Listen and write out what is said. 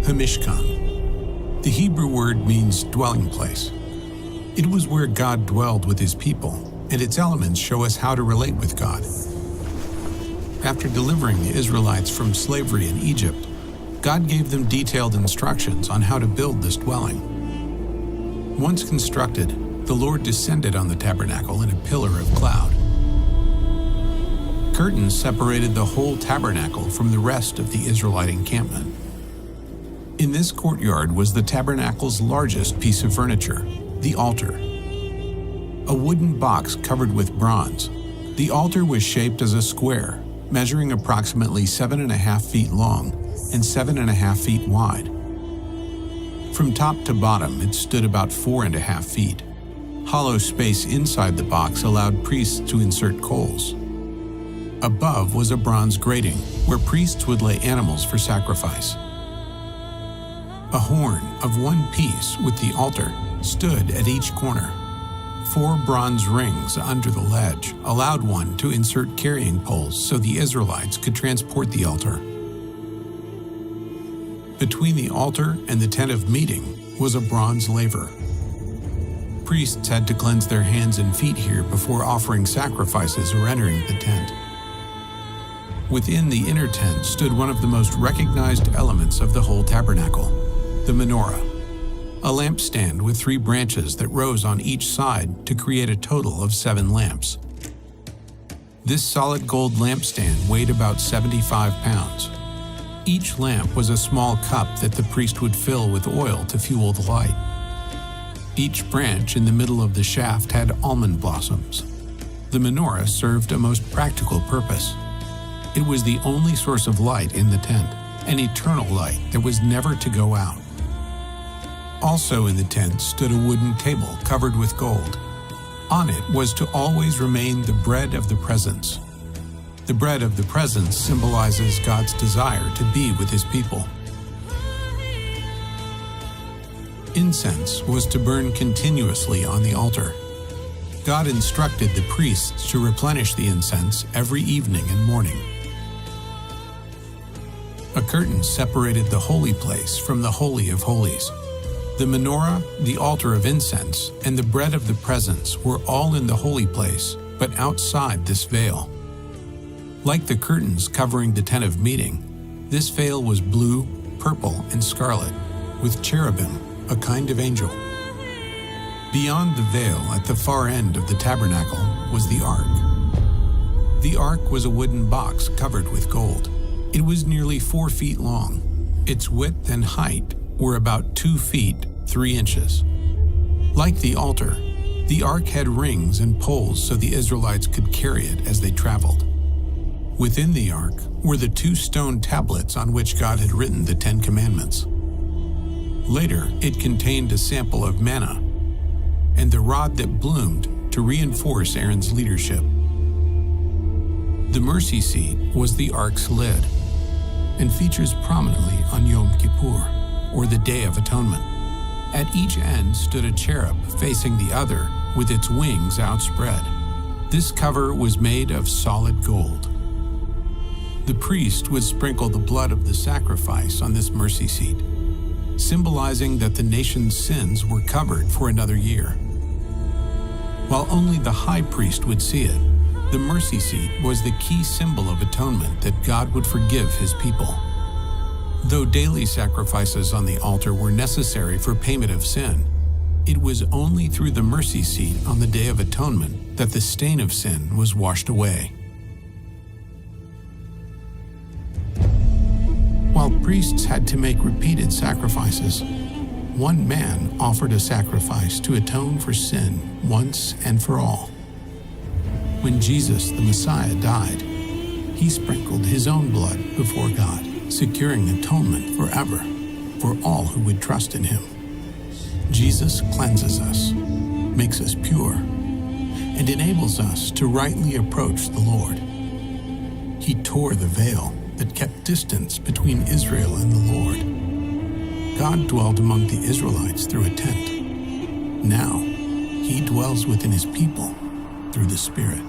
Hamishkan. The Hebrew word means dwelling place. It was where God dwelled with his people, and its elements show us how to relate with God. After delivering the Israelites from slavery in Egypt, God gave them detailed instructions on how to build this dwelling. Once constructed, the Lord descended on the tabernacle in a pillar of cloud. Curtains separated the whole tabernacle from the rest of the Israelite encampment. In this courtyard was the tabernacle's largest piece of furniture, the altar. A wooden box covered with bronze, the altar was shaped as a square, measuring approximately 7.5 feet long and 7.5 feet wide. From top to bottom, it stood about 4.5 feet. Hollow space inside the box allowed priests to insert coals. Above was a bronze grating where priests would lay animals for sacrifice. A horn of one piece with the altar stood at each corner. 4 bronze rings under the ledge allowed one to insert carrying poles so the Israelites could transport the altar. Between the altar and the tent of meeting was a bronze laver. Priests had to cleanse their hands and feet here before offering sacrifices or entering the tent. Within the inner tent stood one of the most recognized elements of the whole tabernacle, the menorah, a lampstand with 3 branches that rose on each side to create a total of 7 lamps. This solid gold lampstand weighed about 75 pounds. Each lamp was a small cup that the priest would fill with oil to fuel the light. Each branch in the middle of the shaft had almond blossoms. The menorah served a most practical purpose. It was the only source of light in the tent, an eternal light that was never to go out. Also in the tent stood a wooden table covered with gold. On it was to always remain the bread of the presence. The bread of the presence symbolizes God's desire to be with his people. Incense was to burn continuously on the altar. God instructed the priests to replenish the incense every evening and morning. A curtain separated the holy place from the Holy of Holies. The menorah, the altar of incense, and the bread of the presence were all in the holy place, but outside this veil. Like the curtains covering the tent of meeting, this veil was blue, purple, and scarlet, with cherubim, a kind of angel. Beyond the veil, at the far end of the tabernacle, was the ark. The ark was a wooden box covered with gold. It was nearly 4 feet long. Its width and height were about 2 feet, 3 inches. Like the altar, the ark had rings and poles so the Israelites could carry it as they traveled. Within the ark were the 2 stone tablets on which God had written the 10 Commandments. Later, it contained a sample of manna and the rod that bloomed to reinforce Aaron's leadership. The mercy seat was the ark's lid and features prominently on Yom Kippur, or the Day of Atonement. At each end stood a cherub facing the other with its wings outspread. This cover was made of solid gold. The priest would sprinkle the blood of the sacrifice on this mercy seat, symbolizing that the nation's sins were covered for another year. While only the high priest would see it, the mercy seat was the key symbol of atonement that God would forgive his people. Though daily sacrifices on the altar were necessary for payment of sin, it was only through the mercy seat on the Day of Atonement that the stain of sin was washed away. While priests had to make repeated sacrifices, one man offered a sacrifice to atone for sin once and for all. When Jesus, the Messiah, died, he sprinkled his own blood before God, securing atonement forever for all who would trust in him. Jesus cleanses us, makes us pure, and enables us to rightly approach the Lord. He tore the veil that kept distance between Israel and the Lord. God dwelled among the Israelites through a tent. Now, he dwells within his people through the Spirit.